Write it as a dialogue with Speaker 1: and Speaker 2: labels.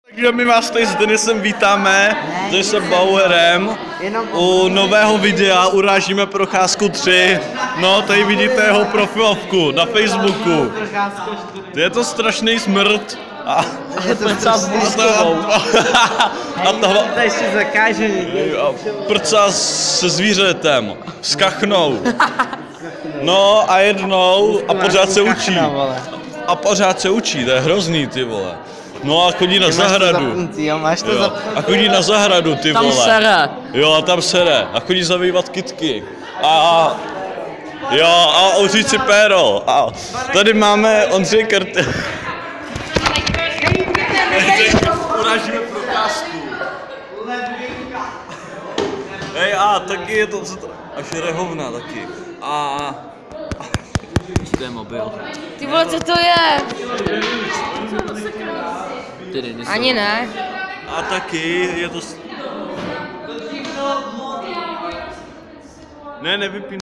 Speaker 1: Takže my vás tady s Denisem vítáme, tady se Bauerem, u nového videa Urážíme procházku 3. No, tady vidíte jeho profilovku na Facebooku. Je to strašný smrt. A
Speaker 2: prca s blízkovou.
Speaker 1: A tohle
Speaker 2: ještě zakáže někdy.
Speaker 1: prca se zvířetem, s kachnou. No a jednou a pořád se učí. A pořád se učí, to je hrozný, ty vole. No a chodí na zahradu. A chodí na zahradu, ty vole.
Speaker 2: Tam sere.
Speaker 1: Jo, a tam sere. A chodí zabývat kytky. A ořít si péro. A tady máme Ondřej Krty. Urážíme procházku. Hej, a taky je to až rehovna taky.
Speaker 2: To je mobil.
Speaker 3: Ty vole, co to je? Ani ne.
Speaker 1: A taky je to... Ne, nevypínej.